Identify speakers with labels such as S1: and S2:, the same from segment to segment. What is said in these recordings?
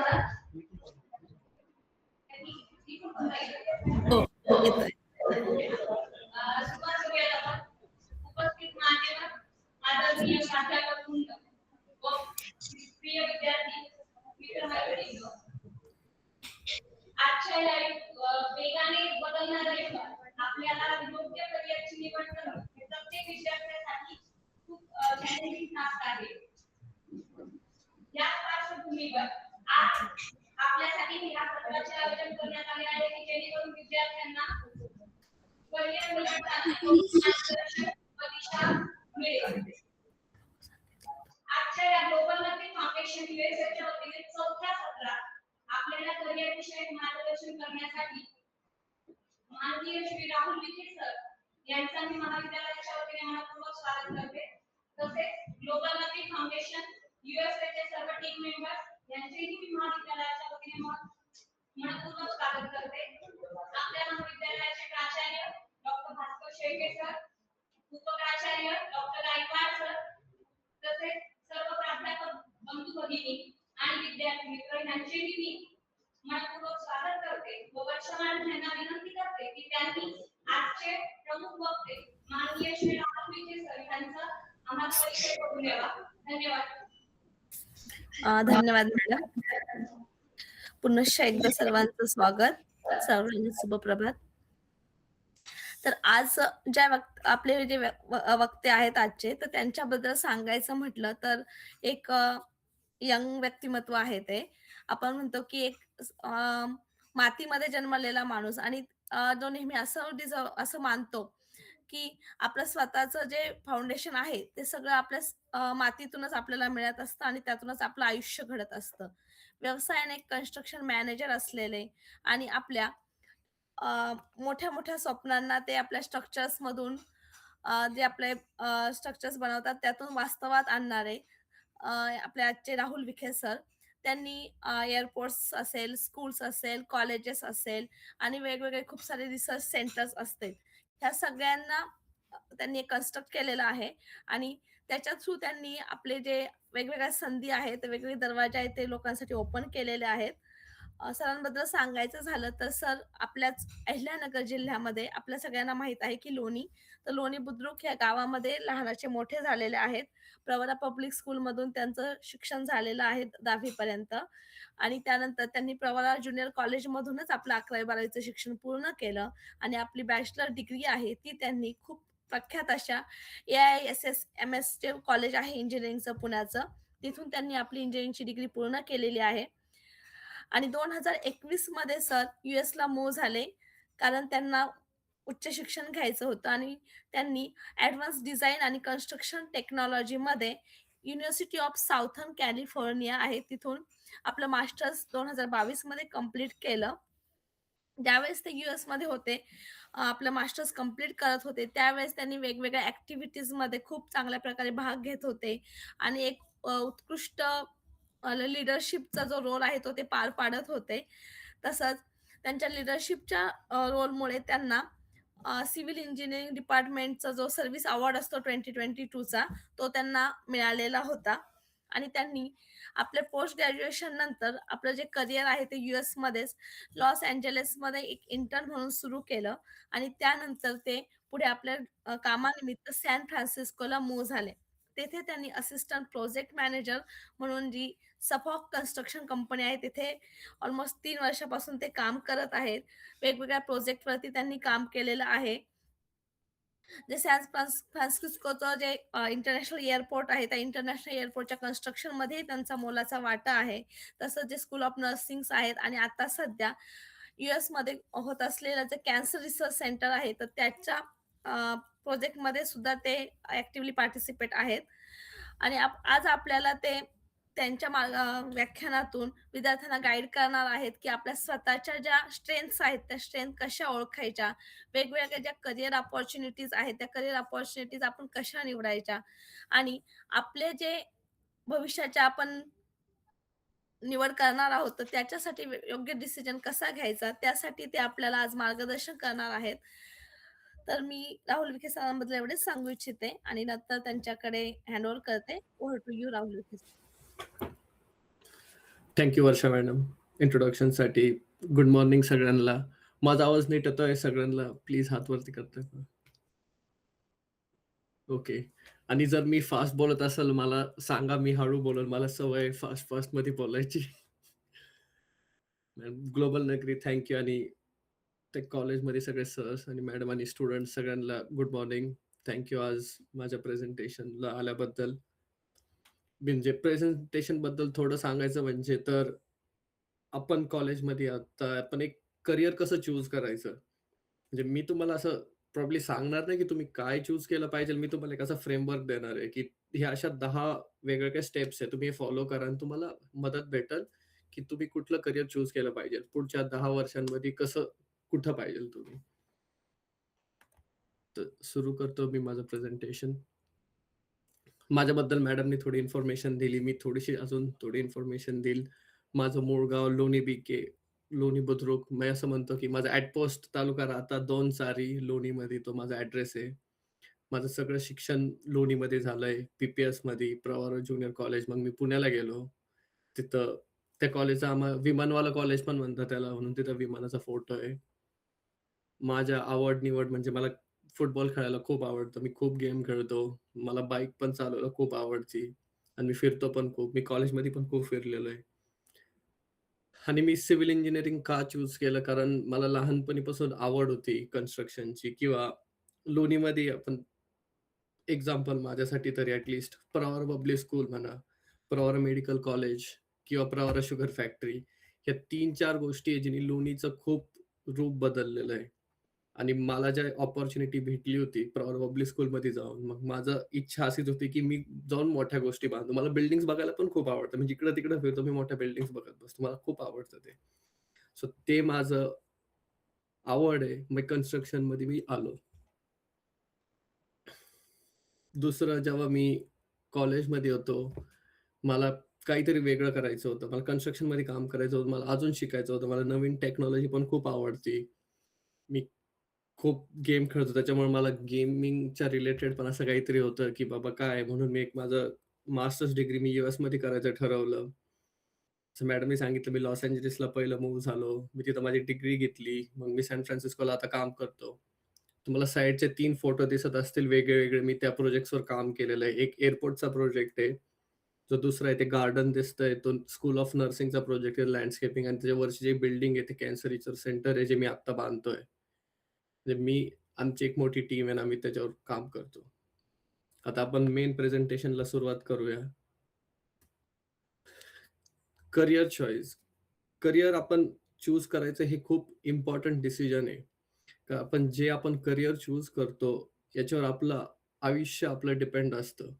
S1: माझा?
S2: हो, येतोय.
S1: सुरुवात करूयात आपण. उपस्थित मान्यवर, आदरणीय प्राध्यापक वृंद व प्रिय विद्यार्थी मित्रमैत्रिणी, आजच्या या वेगाने बदलणाऱ्या युगात आपल्याला योग्य करिअरची निवड करणं हे प्रत्येक विद्यार्थ्यासाठी खूप चॅलेंजिंग टास्क आहे. या पार्श्वभूमीवर आज आपल्यासाठी या सत्राचे आयोजन करण्यात आले आहे की जेणेकरून विद्यार्थ्यांना करिअर निवडताना मार्गदर्शन व दिशा मिळेल. आजच्या या ग्लोबल लर्निंग फाउंडेशन युएसएच्या वतीने चौथ्या सत्रात आपल्याला करिअर विषयक मार्गदर्शन करण्यासाठी माननीय श्री राहुल विखे सर यांचा मी महाविद्यालयाच्या वतीने मनपूर्वक स्वागत करते. तसेच ग्लोबल लर्निंग फाउंडेशन युएसएचे सर्व टीम मेंबर्स यांचेही मी महाविद्यालयाच्या वतीने मनपूर्वक स्वागत करते. आपल्या महाविद्यालयाचे प्राचार्य डॉक्टर भास्कर शेळके सर, उपप्राचार्य डॉक्टर गायकवाड सर, तसेच सर्व प्राध्यापक बंधू भगिनी आणि विद्यार्थी मित्र यांचेही मी मनपूर्वक स्वागत करते व वर्षमान यांना विनंती करते की त्यांनी आजचे प्रमुख वक्ते माननीय श्री राहुल विखे सर यांचा आम्हाला परिचय करून द्यावा. धन्यवाद.
S2: धन्यवाद मॅडम. पुनश्च एकदा सर्वांचं स्वागत. सर्वांना शुभप्रभात. तर आज ज्या आपले जे वक्ते आहेत आजचे, तर त्यांच्याबद्दल सांगायचं म्हटलं तर एक यंग व्यक्तिमत्व आहे ते. आपण म्हणतो की एक मातीमध्ये जन्मलेला माणूस आणि जो नेहमी असं मानतो की आपलं स्वतःचं जे फाउंडेशन आहे ते सगळं आपल्या मातीतूनच आपल्याला मिळत असतं आणि त्यातूनच आपलं आयुष्य घडत असतं. व्यवसायाने एक कन्स्ट्रक्शन मॅनेजर असलेले आणि आपल्या मोठ्या मोठ्या स्वप्नांना ते आपल्या स्ट्रक्चर्स मधून जे आपले स्ट्रक्चर्स बनवतात त्यातून वास्तवात आणणारे आपले आजचे राहुल विखे सर. त्यांनी एअरपोर्ट्स असेल, स्कूल्स असेल, कॉलेजेस असेल आणि वेगवेगळे खूप सारे रिसर्च सेंटर्स असतील, ह्या सगळ्यांना त्यांनी कन्स्ट्रक्ट केलेलं आहे आणि त्याच्या थ्रू त्यांनी आपले जे वेगवेगळ्या संधी आहेत, वेगवेगळे दरवाजे आहेत ते लोकांसाठी ओपन केलेले आहेत. सरांबद्दल सांगायचं झालं तर सर आपल्याच अहिल्यानगर जिल्ह्यामध्ये आपल्या सगळ्यांना माहित आहे की लोणी, तर लोणी बुद्रुक या गावामध्ये लहानाचे मोठे झालेले आहेत. प्रवरा पब्लिक स्कूलमधून त्यांचं शिक्षण झालेलं आहे 10वी पर्यंत आणि त्यानंतर त्यांनी प्रवरा ज्युनियर कॉलेजमधूनच आपलं 11वी-12वीचं शिक्षण पूर्ण केलं आणि आपली बॅचलर डिग्री आहे ती त्यांनी खूप प्रख्यात अशा AISS चे कॉलेज आहे इंजिनिअरिंगचं पुण्याचं, तिथून त्यांनी आपली इंजिनिअरिंगची डिग्री पूर्ण केलेली आहे. आणि 2021 मध्ये सर ला मूव्ह झाले कारण त्यांना उच्च शिक्षण घ्यायचं होतं आणि त्यांनी ऍडव्हान्स डिझाईन आणि कन्स्ट्रक्शन टेक्नॉलॉजी मध्ये युनिव्हर्सिटी ऑफ साऊथर्न कॅलिफोर्निया आहे तिथून आपलं मास्टर्स 2022 मध्ये कंप्लीट केलं. ज्यावेळेस ते US मध्ये होते, आपलं मास्टर्स कंप्लीट करत होते, त्यावेळेस त्यांनी वेगवेगळ्या ऍक्टिव्हिटीज मध्ये खूप चांगल्या प्रकारे भाग घेत होते आणि एक उत्कृष्ट लिडरशिपचा जो रोल आहे तो ते पार पाडत होते. तसंच त्यांच्या लिडरशिपच्या रोलमुळे त्यांना सिव्हिल इंजिनिअरिंग डिपार्टमेंटचा जो सर्व्हिस अवॉर्ड असतो 2022चा तो त्यांना मिळालेला होता आणि त्यांनी आपल्या पोस्ट ग्रॅज्युएशन नंतर आपलं जे करिअर आहे ते US मध्येच लॉस एंजलिसमध्ये एक इंटर्न म्हणून सुरू केलं आणि त्यानंतर ते पुढे आपल्या कामानिमित्त सॅन फ्रान्सिस्कोला मूव्ह झाले. तेथे त्यांनी असिस्टंट प्रोजेक्ट मॅनेजर म्हणून जी सफॉक कन्स्ट्रक्शन कंपनी आहे तिथे ऑलमोस्ट 3 वर्षापासून ते काम करत आहेत. वेगवेगळ्या प्रोजेक्टवरती त्यांनी काम केलेलं आहे. जे सॅन फ्रान्सिस्कोचं जे इंटरनॅशनल एअरपोर्ट आहे त्या इंटरनॅशनल एअरपोर्टच्या कन्स्ट्रक्शन मध्ये त्यांचा मोलाचा वाटा आहे. तसंच जे स्कूल ऑफ नर्सिंग आहेत आणि आता सध्या US मध्ये होत असलेलं जे कॅन्सर रिसर्च सेंटर आहे तर त्याच्या प्रोजेक्टमध्ये सुद्धा ते ऍक्टिव्हली पार्टिसिपेट आहेत आणि आज आपल्याला ते त्यांच्या व्याख्यानातून विद्यार्थ्यांना गाईड करणार आहेत की आपल्या स्वतःच्या ज्या स्ट्रेंथ्स आहेत त्या स्ट्रेंथ कशा ओळखायच्या, वेगवेगळ्या ज्या करिअर अपॉर्च्युनिटीज आहेत त्या करिअर अपॉर्च्युनिटीज आपण कशा निवडायच्या आणि आपले जे भविष्याच्या आपण निवड करणार आहोत तर त्याच्यासाठी योग्य डिसिजन कसा घ्यायचा त्यासाठी ते आपल्याला आज मार्गदर्शन करणार आहेत. तर मी राहुल विखे सरांबद्दल एवढेच सांगू इच्छिते आणि नंतर त्यांच्याकडे हँडओव्हर करते. Over to you Rahul Vikhe.
S3: Thank you Varsha madam इंट्रोडक्शनसाठी. गुड मॉर्निंग सगळ्यांना. माझा आवाज नीट येतोय सगळ्यांना? प्लीज हात वरती करताय का? ओके. आणि जर मी फास्ट बोलत असेल मला सांगा, मी हळू बोलेल. मला सवय आहे फास्ट मध्ये बोलायची. ग्लोबल नगरी थँक्यू. आणि ते कॉलेजमध्ये सगळे सर्स आणि मॅडम आणि स्टुडंट सगळ्यांना गुड मॉर्निंग. थँक्यू आज माझ्या प्रेझेंटेशनला आल्याबद्दल. म्हणजे प्रेझेंटेशन बद्दल थोडं सांगायचं म्हणजे तर आपण कॉलेजमध्ये आता आपण एक करिअर कसं चूज करायचं. म्हणजे मी तुम्हाला असं प्रॉब्ली सांगणार नाही की तुम्ही काय चूज केलं पाहिजे. मी तुम्हाला एक असा फ्रेमवर्क देणार आहे की ह्या अशा 10 वेगवेगळ्या स्टेप्स आहेत. तुम्ही हे फॉलो करा आणि तुम्हाला मदत भेटेल की तुम्ही कुठलं करिअर चूज केलं पाहिजे. पुढच्या 10 वर्षांमध्ये कसं कुठं पाहिजे तुम्ही. तर सुरू करतो मी माझं प्रेझेंटेशन. माझ्याबद्दल मॅडमनी थोडी इन्फॉर्मेशन दिली. मी थोडीशी अजून थोडी इन्फॉर्मेशन देईल. माझं मूळ गाव लोणी बीके, लोणी बुद्रुक. मी असं म्हणतो की माझा ॲटपोस्ट तालुका राहता दोनचारी लोणीमध्ये तो माझा ॲड्रेस आहे. माझं सगळं शिक्षण लोणीमध्ये झालंय. पी-पी-एसमध्ये प्रवार ज्युनियर कॉलेज. मग मी पुण्याला गेलो. तिथं त्या कॉलेजचा विमानवाला कॉलेज पण म्हणतात त्याला, म्हणून तिथं विमानाचा फोटो आहे. माझ्या आवड-निवड म्हणजे मला फुटबॉल खेळायला खूप आवडतं. मी खूप गेम खेळतो. मला बाईक पण चालवायला खूप आवडती आणि मी फिरतो पण खूप. मी कॉलेजमध्ये पण खूप फिरलेलो आहे. आणि मी सिव्हिल इंजिनिअरिंग का चूज केलं? कारण मला लहानपणीपासून आवड होती कन्स्ट्रक्शनची किंवा लोणीमध्ये आपण एक्झाम्पल माझ्यासाठी तरी ॲटलीस्ट प्रवार पब्लिक स्कूल म्हणा, प्रवार मेडिकल कॉलेज किंवा प्रवार शुगर फॅक्टरी. ह्या 3-4 गोष्टी आहे ज्यांनी लोणीचं खूप रूप बदललेलं आहे. आणि मला ज्या अपॉर्च्युनिटी भेटली होती प्रवार पब्लिक स्कूलमध्ये जाऊन, मग माझं इच्छा अशीच होती की मी जाऊन मोठ्या गोष्टी बांधू. मला बिल्डिंग्स बघायला पण खूप आवडतं. मी जिकडं-तिकडं फिरतो, मी मोठ्या बिल्डिंग्स बघत बसतो. मला खूप आवडतं ते. सो ते माझं आवड आहे. मग कन्स्ट्रक्शनमध्ये मी आलो. दुसरं जेव्हा मी कॉलेजमध्ये होतो, मला काहीतरी वेगळं करायचं होतं. मला कन्स्ट्रक्शनमध्ये काम करायचं होतं. मला अजून शिकायचं होतं. मला नवीन टेक्नॉलॉजी पण खूप आवडती. मी खूप गेम खेळतो. त्याच्यामुळे मला गेमिंगच्या रिलेटेड पण असं काहीतरी होतं, की बाबा काय म्हणून मी एक माझं मास्टर्स डिग्री मी यूएसमध्ये करायचं ठरवलं. असं मॅडमनी सांगितलं. मी लॉस एंजेलिसला पहिलं मूव्ह झालो. मी तिथं माझी डिग्री घेतली. मग मी सॅन फ्रान्सिस्कोला आता काम करतो. तुम्हाला साइडचे 3 फोटो दिसत असतील वेगळे-वेगळे. मी त्या प्रोजेक्ट्सवर काम केलेलं आहे. एक एअरपोर्टचा प्रोजेक्ट आहे. जो दुसरा आहे ते गार्डन दिसतंय. तो स्कूल ऑफ नर्सिंगचा प्रोजेक्ट आहे लँडस्केपिंग आणि त्याच्या वरची जी बिल्डिंग आहे ते कॅन्सर रिसर्च सेंटर आहे जे मी आत्ता बांधतोय. म्हणजे आमची एक मोठी टीम आहे आणि आम्ही त्याच्यावर काम करतो. आता आपण मेन प्रेझेंटेशनला सुरुवात करूया. Career choice. करियर आपण चूज करायचं हे खूप इम्पॉर्टंट डिसिजन आहे. का आपण करियर चूज करतो, याच्यावर आपलं आयुष्य आपलं डिपेंड असतं.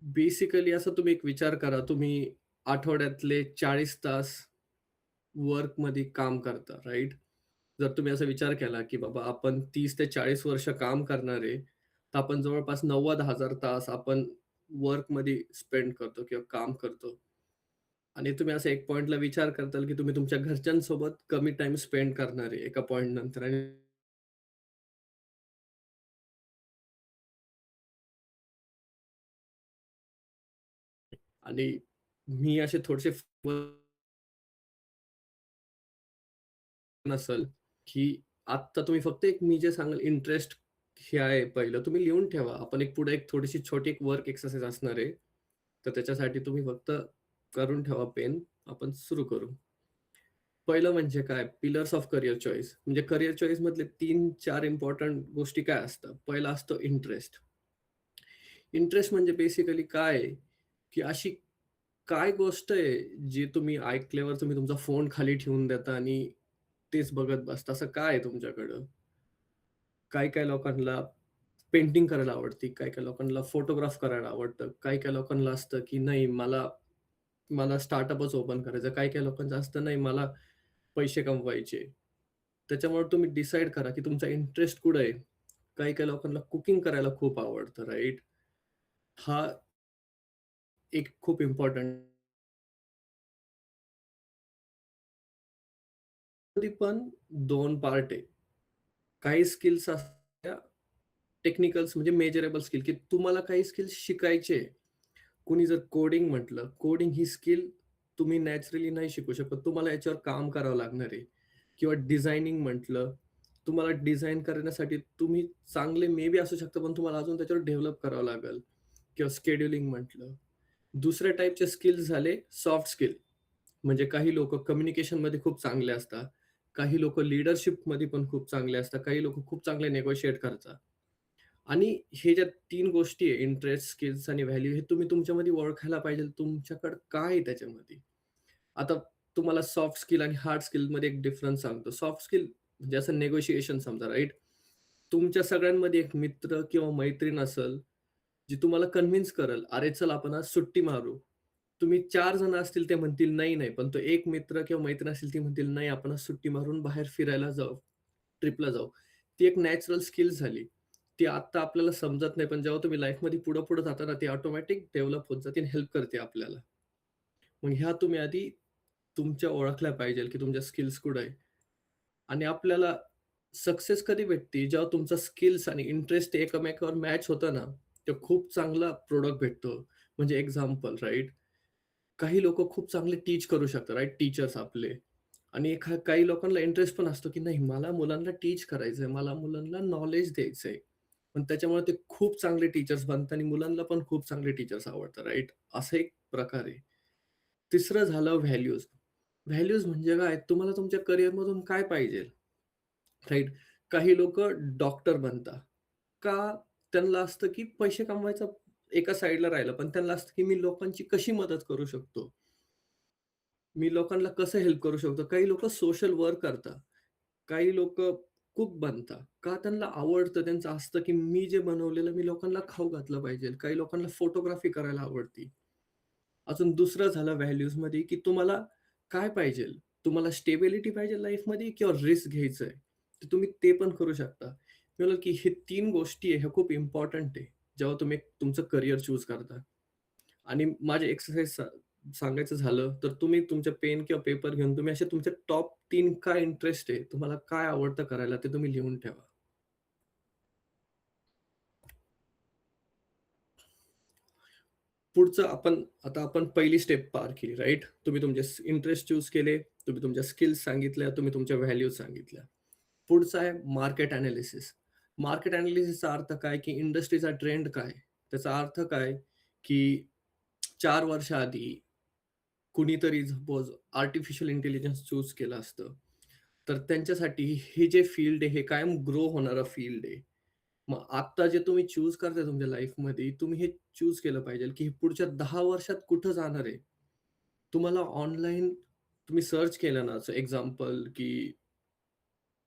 S3: बेसिकली असं तुम्ही एक विचार करा, तुम्ही आठवड्यातले 40 तास वर्कमध्ये काम करता, राइट? जर तुम्ही असा विचार केला, की बाबा आपण 30 ते 40 वर्ष काम करणार आहे, तर आपण जवळपास 90,000 तास आपण वर्कमध्ये स्पेंड करतो किंवा काम करतो. आणि तुम्ही असं एक पॉइंटला विचार करताल, की तुम्ही तुमच्या घरच्यांसोबत कमी टाईम स्पेंड करणार आहे एका पॉइंट नंतर आणि आणि मी असे थोडेसे नसेल, की आत्ता तुम्ही फक्त एक मी जे सांगाल इंटरेस्ट हे आहे पहिलं तुम्ही लिहून ठेवा. आपण एक पुढे एक थोडीशी छोटी एक वर्क एक्सरसाइज असणार आहे. तर त्याच्यासाठी तुम्ही फक्त करून ठेवा पेन. आपण सुरू करू. पहिलं म्हणजे काय पिलर्स ऑफ करियर चॉईस. म्हणजे करियर चॉईस मधले 3-4 इम्पोर्टंट गोष्टी काय असतात? पहिला असतो इंटरेस्ट. इंटरेस्ट म्हणजे बेसिकली काय आहे, की अशी काय गोष्ट आहे, जी तुम्ही ऐकल्यावर तुम्ही तुमचा फोन खाली ठेवून देता आणि तेच बघत बसता. असं काय आहे तुमच्याकडं? काही-काही लोकांना पेंटिंग करायला आवडते, काही-काही लोकांना फोटोग्राफ करायला आवडतं, काही-काही लोकांना असतं, की नाही मला मला स्टार्टअपच ओपन करायचं. काही-काही लोकांचं असतं, नाही मला पैसे कमवायचे. त्याच्यामुळे तुम्ही डिसाईड करा, की तुमचा इंटरेस्ट कुठे आहे? काही-काही लोकांना कुकिंग करायला खूप आवडतं, राइट? हा एक खूप इम्पोर्टंट मध्ये पण 2 पार्ट आहे. काही स्किल्स असतात टेक्निकल्स म्हणजे मेजरेबल स्किल, की तुम्हाला काही स्किल्स शिकायचे. कुणी जर कोडिंग म्हटलं, कोडिंग ही स्किल तुम्ही नॅचरली नाही शिकू शकत. तुम्हाला याच्यावर काम करावं लागणार आहे. किंवा डिझायनिंग म्हटलं, तुम्हाला डिझाइन करण्यासाठी तुम्ही चांगले मे बी असू शकता, पण तुम्हाला अजून त्याच्यावर डेव्हलप करावं लागेल. किंवा शेड्यूलिंग म्हटलं. दुसऱ्या टाइपचे स्किल्स झाले सॉफ्ट स्किल. म्हणजे काही लोकं कम्युनिकेशनमध्ये खूप चांगले असतात. काही लोकं लीडरशिपमध्ये पण खूप चांगले असतात. काही लोकं खूप चांगले नेगोशिएट करतात. आणि हे ज्या 3 गोष्टी आहे इंटरेस्ट, स्किल्स आणि व्हॅल्यू हे तुम्ही तुमच्यामध्ये ओळखायला पाहिजे. तुमच्याकडे काय आहे त्याच्यामध्ये? आता तुम्हाला सॉफ्ट स्किल आणि हार्ड स्किलमध्ये एक डिफरन्स सांगतो. सॉफ्ट स्किल म्हणजे असं नेगोशिएशन समजा राइट? तुमच्या सगळ्यांमध्ये एक मित्र किंवा मैत्रीण असेल, जी तुम्हाला कन्व्हिन्स करेल, "अरे चल आपण आज सुट्टी मारू." तुम्ही 4 जण असतील ते म्हणतील, "नाही, नाही." पण तो एक मित्र किंवा मैत्रीण असेल ती म्हणतील, "नाही, आपण आज सुट्टी मारून बाहेर फिरायला जाऊ, ट्रिपला जाऊ." ती एक नॅचरल स्किल झाली. ती आत्ता आपल्याला समजत नाही, पण जेव्हा तुम्ही लाईफमध्ये पुढे-पुढे जाता ना, ती ऑटोमॅटिक डेव्हलप होत जाते आणि हेल्प करते आपल्याला. मग ह्या तुम्ही आधी तुमच्या ओळखल्या पाहिजेल, की तुमच्या स्किल्स कुठे आहे. आणि आपल्याला सक्सेस कधी भेटते, जेव्हा तुमचा स्किल्स आणि इंटरेस्ट एकमेकावर मॅच होतं ना, तेव्हा खूप चांगला प्रॉडक्ट भेटतो. म्हणजे एक्झाम्पल राइट? काही लोकं खूप चांगले टीच करू शकतात राइट? टीचर्स आपले. आणि काही लोकांना इंटरेस्ट पण असतो, की नाही मला मुलांना टीच करायचंय, मला मुलांना नॉलेज द्यायचंय. पण त्याच्यामुळे ते खूप चांगले टीचर्स बनतात आणि मुलांना पण खूप चांगले टीचर्स आवडतात राइट? असा एक प्रकार आहे. तिसरं झालं व्हॅल्यूज. व्हॅल्यूज म्हणजे काय? तुम्हाला तुमच्या करिअरमधून काय पाहिजे? राइट? काही लोकं डॉक्टर बनतात. का? त्यांना असतं, की पैसे कमवायचा एका साइडला राहिलं, पण त्यांना असतं, की मी लोकांची कशी मदत करू शकतो? मी लोकांना कसं हेल्प करू शकतो? काही लोकं सोशल वर्क करतात. काही लोकं कुक बनतात. का? त्यांना आवडतं. त्यांचं असतं, की मी जे बनवलेलं मी लोकांना खाऊ घातलं पाहिजे. काही लोकांना फोटोग्राफी करायला आवडते. अजून दुसरं झालं व्हॅल्यूजमध्ये, की तुम्हाला काय पाहिजे? तुम्हाला स्टेबिलिटी पाहिजे लाईफमध्ये किंवा रिस्क घ्यायचंय? तर तुम्ही ते पण करू शकता. मी म्हणलं, की हे 3 गोष्टी आहे, ह्या खूप इम्पोर्टंट आहे, जेव्हा तुम्ही तुमचं करियर चूज करता. आणि माझे एक्सरसाइज सांगायचं झालं, तर तुम्ही तुमच्या पेन किंवा पेपर घेऊन तुम्ही असे तुमचे टॉप 3 काय इंटरेस्ट आहे, तुम्हाला काय आवडतं करायला ते तुम्ही लिहून ठेवा. पुढचं आता आपण पहिली स्टेप पार केली, राइट? तुम्ही तुमचे इंटरेस्ट चूज केले, तुम्ही तुमच्या स्किल्स सांगितल्या, तुम्ही तुमच्या व्हॅल्यूज सांगितल्या. पुढचं आहे मार्केट एनालिसिस. मार्केट एनालिसिसचा अर्थ काय, की इंडस्ट्रीचा ट्रेंड काय? त्याचा अर्थ काय, की 4 वर्षाआधी कुणीतरी सपोज आर्टिफिशियल इंटेलिजन्स चूज केलं असतं, तर त्यांच्यासाठी हे जे फील्ड आहे, हे कायम ग्रो होणारं फील्ड आहे. मग आत्ता जे तुम्ही चूज करताय तुमच्या लाईफमध्ये, तुम्ही हे चूज केलं पाहिजे, की हे पुढच्या 10 वर्षात कुठं जाणार आहे? तुम्हाला ऑनलाईन तुम्ही सर्च केलं ना, असं एक्झाम्पल, की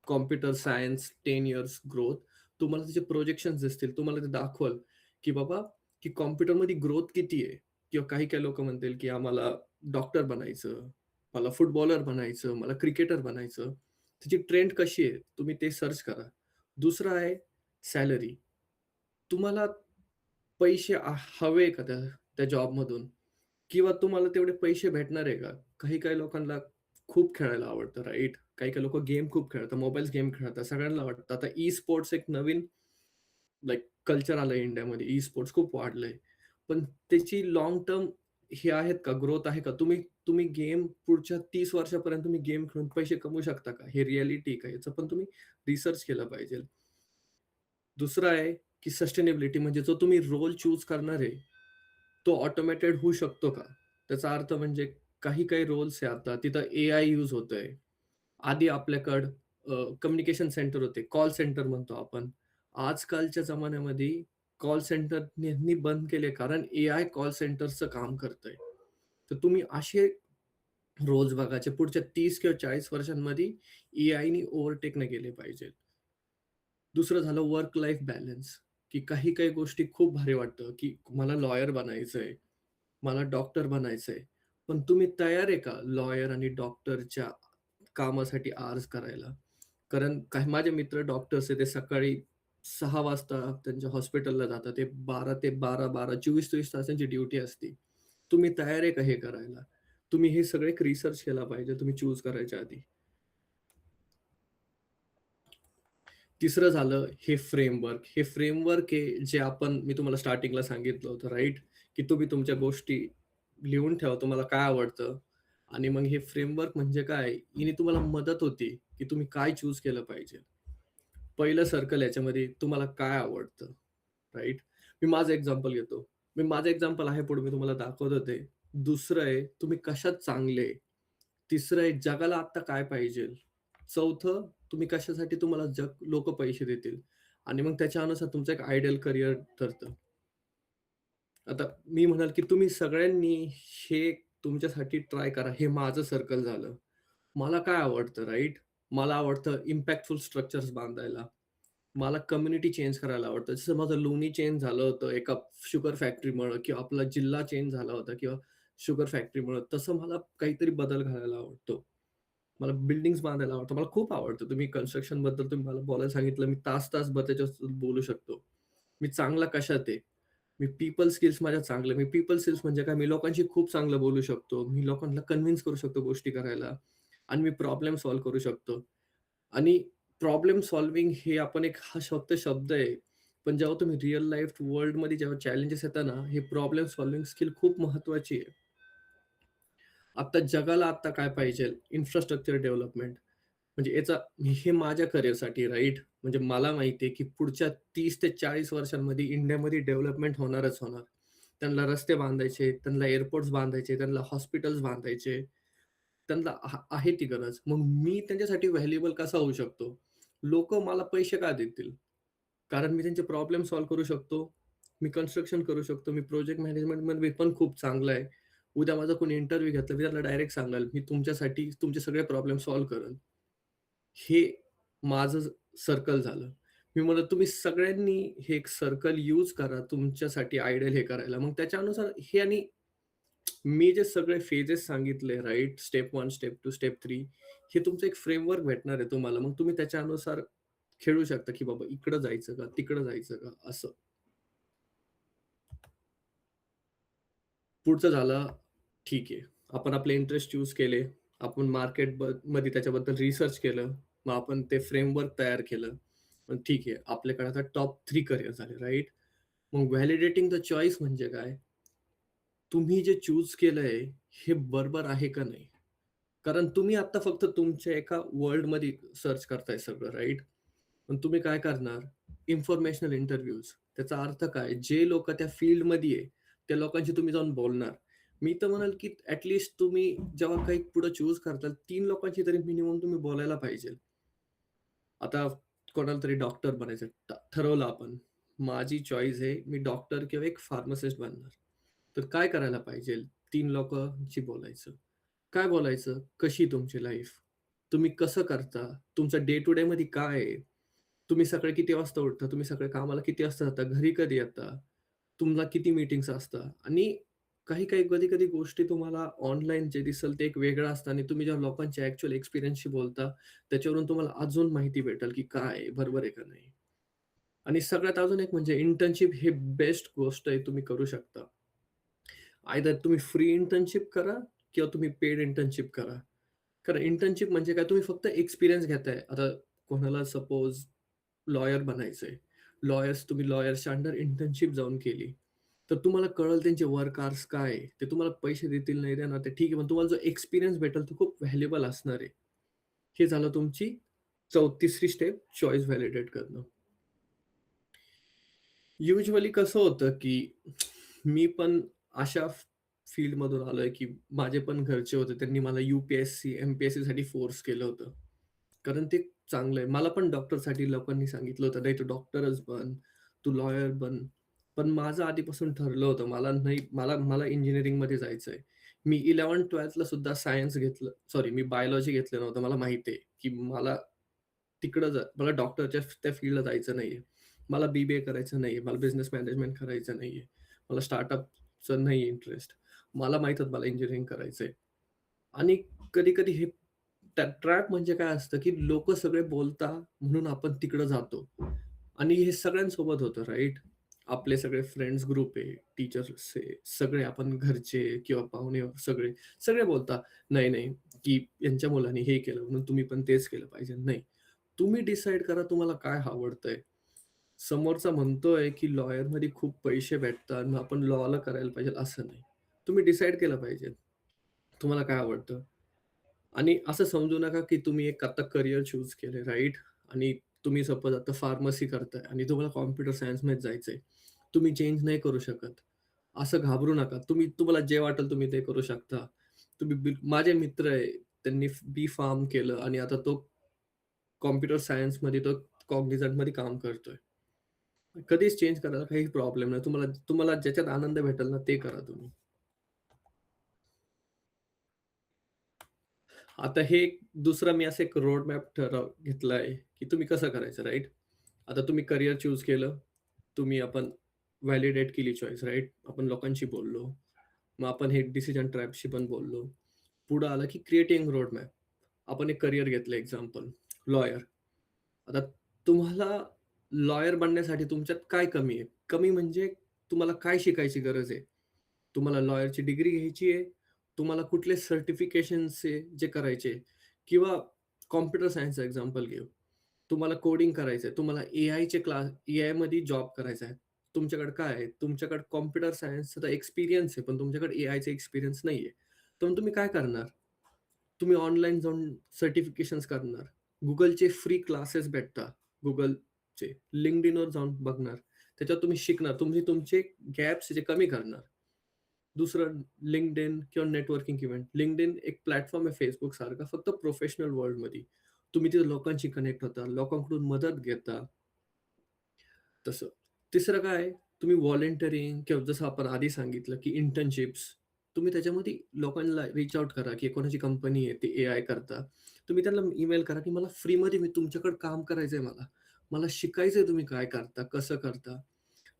S3: कॉम्प्युटर सायन्स 10 इयर्स ग्रोथ, तुम्हाला त्याचे प्रोजेक्शन्स दिसतील. तुम्हाला ते दाखवल, की बाबा, की कॉम्प्युटरमध्ये ग्रोथ किती आहे? किंवा काही-काही लोकं म्हणतील, की आम्हाला डॉक्टर बनायचं, मला फुटबॉलर बनायचं, मला क्रिकेटर बनायचं. त्याची ट्रेंड कशी आहे? तुम्ही ते सर्च करा. दुसरं आहे सॅलरी. तुम्हाला पैसे हवे का त्या त्या जॉबमधून? किंवा तुम्हाला तेवढे पैसे भेटणार आहे का? काही-काही लोकांना खूप खेळायला आवडतं, राइट? काही-काही लोकं गेम खूप खेळतात, मोबाईल गेम खेळतात. सगळ्यांना वाटतं. आता ई-स्पोर्ट्स एक नवीन लाइक कल्चर आलंय इंडियामध्ये. ई-स्पोर्ट्स खूप वाढलंय. पण त्याची लाँग टर्म हे आहेत का? ग्रोथ आहे का? तुम्ही तुम्ही गेम पुढच्या 30 वर्षापर्यंत तुम्ही गेम खेळून पैसे कमवू शकता का? हे रिॲलिटी आहे का? याचं पण तुम्ही रिसर्च केलं पाहिजे. दुसरं आहे, की सस्टेनेबिलिटी म्हणजे जो तुम्ही रोल चूज करणार आहे, तो ऑटोमेटेड होऊ शकतो का? त्याचा अर्थ म्हणजे काही-काही रोल्स आहे आता तिथं एआय यूज होतंय. आधी आपल्याकडं कम्युनिकेशन सेंटर होते, कॉल सेंटर म्हणतो आपण. आजकालच्या जमान्यामध्ये कॉल सेंटर यांनी बंद केले कारण एआय कॉल सेंटरचं काम करतंय. तर तुम्ही असे रोल्स बघायचे पुढच्या 30 किंवा 40 वर्षांमध्ये एआयनी ओव्हरटेक नाही केले पाहिजे. दुसरं झालं वर्क लाईफ बॅलन्स, की काही-काही गोष्टी खूप भारी वाटतं, की मला लॉयर बनायचंय, मला डॉक्टर बनायचंय. पण तुम्ही तयार आहे का लॉयर आणि डॉक्टरच्या कामासाठी आर्ज करायला? कारण काही माझे मित्र डॉक्टर्स आहेत, ते सकाळी 6 वाजता त्यांच्या हॉस्पिटलला जातात. ते 12 ते 12-12, 24-24 तास त्यांची ड्युटी असते. तुम्ही तयार आहे का हे करायला? तुम्ही हे सगळे एक रिसर्च केला पाहिजे तुम्ही चूज करायच्या आधी. तिसरं झालं हे फ्रेमवर्क. हे फ्रेमवर्क आहे जे मी तुम्हाला स्टार्टिंगला सांगितलं होतं राइट? की तुम्ही तुमच्या गोष्टी लिहून ठेवा. तुम्हाला काय आवडतं? आणि मग हे फ्रेमवर्क म्हणजे काय, हिने तुम्हाला मदत होती, की तुम्ही काय चूज केलं पाहिजे. पहिलं सर्कल याच्यामध्ये तुम्हाला काय आवडतं, राइट? मी माझं एक्झाम्पल घेतो. मी माझं एक्झाम्पल आहे पुढे मी तुम्हाला दाखवतो ते. दुसरं आहे तुम्ही कशात चांगले आहे. तिसरं आहे जगाला आत्ता काय पाहिजेल. चौथं तुम्ही कशासाठी तुम्हाला जग लोकं पैसे देतील आणि मग त्याच्यानुसार तुमचं एक आयडियल करियर ठरतं. आता मी म्हणाल, की तुम्ही सगळ्यांनी हे तुमच्यासाठी ट्राय करा. हे माझं सर्कल झालं. मला काय आवडतं, राइट? मला आवडतं इम्पॅक्टफुल स्ट्रक्चर्स बांधायला. मला कम्युनिटी चेंज करायला आवडतं. जसं माझं लोणी चेंज झालं होतं एका शुगर फॅक्टरीमुळं किंवा आपला जिल्हा चेंज झाला होता किंवा शुगर फॅक्टरीमुळं. तसं मला काहीतरी बदल घडायला आवडतो. मला बिल्डिंग्स बांधायला आवडतं. मला खूप आवडतं. तुम्ही कन्स्ट्रक्शनबद्दल तुम्ही मला बोलायला सांगितलं, मी तास-तासभर त्याच्यावर बोलू शकतो. मी चांगला कशात आहे? मी पीपल स्किल्स माझ्या चांगल्या. मी पीपल स्किल्स म्हणजे काय? मी लोकांशी खूप चांगलं बोलू शकतो. मी लोकांना कन्विन्स करू शकतो गोष्टी करायला आणि मी प्रॉब्लेम सॉल्व्ह करू शकतो. आणि प्रॉब्लेम सॉल्व्हिंग हे आपण एक हा फक्त शब्द आहे. पण जेव्हा तुम्ही रिअल लाईफ वर्ल्डमध्ये जेव्हा चॅलेंजेस येतात ना, हे प्रॉब्लेम सॉल्व्हिंग स्किल खूप महत्त्वाची आहे. आता जगाला आता काय पाहिजे? Infrastructure development. म्हणजे याचा हे माझ्या करिअरसाठी राइट. म्हणजे मला माहिती आहे, की पुढच्या 30 ते 40 वर्षांमध्ये इंडियामध्ये डेव्हलपमेंट होणारच होणार. त्यांना रस्ते बांधायचे, त्यांना एअरपोर्ट्स बांधायचे, त्यांना हॉस्पिटल्स बांधायचे. त्यांना आहे ती गरज. मग मी त्यांच्यासाठी व्हॅल्युएबल कसा होऊ शकतो? लोकं मला पैसे का देतील? कारण मी त्यांचे प्रॉब्लेम सॉल्व्ह करू शकतो. मी कन्स्ट्रक्शन करू शकतो. मी प्रोजेक्ट मॅनेजमेंटमध्ये पण खूप चांगला आहे. उद्या माझा कोणी इंटरव्ह्यू घेतला, मी त्याला डायरेक्ट सांगाल, "मी तुमच्यासाठी तुमचे सगळे प्रॉब्लेम सॉल्व्ह करेन." हे माझं सर्कल झालं. मी म्हणत तुम्ही सगळ्यांनी हे एक सर्कल यूज करा तुमच्यासाठी आयडियल हे करायला. मग त्याच्यानुसार हे आणि मी जे सगळे फेजेस सांगितले राइट, स्टेप 1, स्टेप 2, स्टेप 3 हे तुमचं एक फ्रेमवर्क भेटणार आहे तुम्हाला. मग तुम्ही त्याच्यानुसार खेळू शकता, की बाबा इकडं जायचं का, तिकडं जायचं का असं. पुढचं झालं, ठीक आहे. आपण आपले इंटरेस्ट चूज केले. आपण मध्ये त्याच्याबद्दल रिसर्च केलं. मग आपण ते फ्रेमवर्क तयार केलं. पण ठीक आहे. आपल्याकडे आता टॉप 3 करियर झाले, राइट? मग व्हॅलिडेटिंग द चॉईस म्हणजे काय? तुम्ही जे चूज केलंय, हे बरोबर आहे का नाही? कारण तुम्ही आता फक्त तुमच्या एका वर्ल्डमध्ये सर्च करताय सगळं, राइट? पण तुम्ही काय करणार? Informational interviews. त्याचा अर्थ काय? जे लोकं त्या फील्डमध्ये आहे, त्या लोकांशी तुम्ही जाऊन बोलणार. मी तर म्हणेल, की तुम्ही जेव्हा काही पुढे चूज करताल, 3 लोकांशी तरी मिनिमम तुम्ही बोलायला पाहिजे. आता कोणाला तरी डॉक्टर बनायचं ठरवलं आपण. माझी चॉईस आहे, मी डॉक्टर किंवा एक फार्मासिस्ट बनणार. तर काय करायला पाहिजे? 3 लोकांशी बोलायचं. काय बोलायचं? कशी तुमची लाईफ? तुम्ही कसं करता? तुमचं डे टू डेमध्ये काय आहे? तुम्ही सकाळी किती वाजता उठता? तुम्ही सकाळी कामाला किती वाजता जाता? घरी कधी येता? तुम्हाला किती मीटिंग्स असतात? आणि काही-काही, कधी-कधी गोष्टी तुम्हाला ऑनलाईन जे दिसेल ते एक वेगळं असतं आणि तुम्ही जेव्हा लोकांच्या ॲक्चुअल एक्सपिरियन्सशी बोलता, त्याच्यावरून तुम्हाला अजून माहिती भेटेल, की काय आहे, बरोबर आहे का नाही? आणि सगळ्यात अजून एक म्हणजे इंटर्नशिप हे बेस्ट गोष्ट आहे तुम्ही करू शकता. आयदर तुम्ही फ्री इंटर्नशिप करा किंवा तुम्ही पेड इंटर्नशिप करा. कारण इंटर्नशिप म्हणजे काय तुम्ही फक्त एक्सपिरियन्स घेताय. आता कोणाला सपोज लॉयर बनायचंय. तुम्ही लॉयर्सच्या अंडर इंटर्नशिप जाऊन केली. तर तुम्हाला कळेल त्यांचे वर्क आवर्स काय आहे. ते तुम्हाला पैसे देतील, नाही देणार ते ठीक आहे. पण तुम्हाला जो एक्सपिरियन्स भेटेल तो खूप व्हॅल्युएबल असणार आहे. हे झालं तुमची तिसरी स्टेप चॉईस व्हॅलिडेट करणं. युजुअली कसं होतं, की मी पण अशा फील्डमधून आलोय, की माझे पण घरचे होते. त्यांनी मला यू-पी-एस-सी, एम-पी-एस-सीसाठी फोर्स केलं होतं. कारण ते चांगलं आहे. मला पण डॉक्टरसाठी लोकांनी सांगितलं होतं, "नाही तू डॉक्टरच बन, तू लॉयर बन." पण माझं आधीपासून ठरलं होतं, मला नाही मला मला इंजिनिअरिंगमध्ये जायचंय. मी 11th-12thला सुद्धा सायन्स घेतलं मी बायोलॉजी घेतलं नव्हतं. मला माहिती आहे, की मला डॉक्टरच्या त्या फील्डला जायचं नाहीये. मला बी-बी-ए करायचं नाहीये. मला बिझनेस मॅनेजमेंट करायचं नाहीये. मला स्टार्टअपचं नाही इंटरेस्ट. मला माहीत होतं मला इंजिनिअरिंग करायचंय. आणि कधी-कधी हे ट्रॅप म्हणजे काय असतं, की लोकं सगळे बोलता म्हणून आपण तिकडं जातो. आणि हे सगळ्यांसोबत होतं राइट? आपले सगळे फ्रेंड्स ग्रुप आहे, टीचर्स आहे, सगळे आपण घरचे किंवा पाहुणे सगळे, सगळे बोलता, "नाही, नाही, की यांच्या मुलांनी हे केलं म्हणून तुम्ही पण तेच केलं पाहिजे." नाही. तुम्ही डिसाईड करा तुम्हाला काय आवडतंय. समोरचा म्हणतोय, की लॉयरमध्ये खूप पैसे भेटतात, मग आपण लॉला करायला पाहिजे असं नाही. तुम्ही डिसाईड केलं पाहिजे. तुम्हाला काय आवडतं? आणि असं समजू नका, की तुम्ही एक आता करियर चूज केले, राइट? आणि तुम्ही सपोज आता फार्मसी करताय आणि तुम्हाला कॉम्प्युटर सायन्समध्ये जायचंय. तुम्ही चेंज नाही करू शकत. असं घाबरू नका. तुम्हाला जे वाटेल तुम्ही ते करू शकता. माझे मित्र आहे, त्यांनी बी-फार्म केलं आणि आता तो कॉम्प्युटर सायन्समध्ये तो कॉग्निझंटमध्ये काम करतोय. कधीच चेंज करायला काही प्रॉब्लेम नाही. तुम्हाला तुम्हाला ज्याच्यात आनंद भेटेल ना, ते करा तुम्ही. आता हे दुसरं मी असं एक रोड मॅप घेतला आहे, की तुम्ही कसं करायचं, राइट? आता तुम्ही करियर चूज केलं. आपण व्हॅलिडेट केली चॉईस, राइट? आपण लोकांशी बोललो. मग आपण हे डिसिजन ट्रॅपशी पण बोललो. पुढं आलं की क्रिएटिंग रोड मॅप. आपण एक करियर घेतलं एक्झाम्पल, लॉयर. आता तुम्हाला लॉयर बनण्यासाठी तुमच्यात काय कमी आहे? कमी म्हणजे तुम्हाला काय शिकायची गरज आहे? तुम्हाला लॉयरची डिग्री घ्यायची आहे? तुम्हाला कुठले सर्टिफिकेशन्स आहे जे करायचे? किंवा कॉम्प्युटर सायन्सचं एक्झाम्पल घेऊ. तुम्हाला कोडिंग करायचं आहे. तुम्हाला एआयचे क्लास एआयमध्ये जॉब करायचा आहे. तुमच्याकडे काय आहे? तुमच्याकडे कॉम्प्युटर सायन्सचा एक्सपिरियन्स आहे, पण तुमच्याकडे एआयचा एक्सपिरियन्स नाहीये. तर तुम्ही काय करणार? तुम्ही ऑनलाईन जाऊन सर्टिफिकेशन्स करणार. Googleचे फ्री क्लासेस भेटतात. Googleचे. LinkedInवर जाऊन बघणार. त्याच्यावर तुम्ही शिकणार. तुम्ही तुमचे गॅप्स जे कमी करणार. दुसरं LinkedIn किंवा नेटवर्किंग इव्हेंट. LinkedIn एक प्लॅटफॉर्म आहे Facebook सारखा फक्त प्रोफेशनल वर्ल्डमध्ये. तुम्ही तिथे लोकांशी कनेक्ट होता, लोकांकडून मदत घेता. तसं. तिसरं काय आहे, तुम्ही व्हॉलंटिअरिंग किंवा जसं आपण आधी सांगितलं, की इंटर्नशिप्स तुम्ही त्याच्यामध्ये लोकांना रीच आउट करा, की कोणाची कंपनी आहे, ते एआय करता. तुम्ही त्यांना ईमेल करा, की मला फ्रीमध्ये मी तुमच्याकडे काम करायचंय मला. मला शिकायचंय तुम्ही काय करता, कसं करता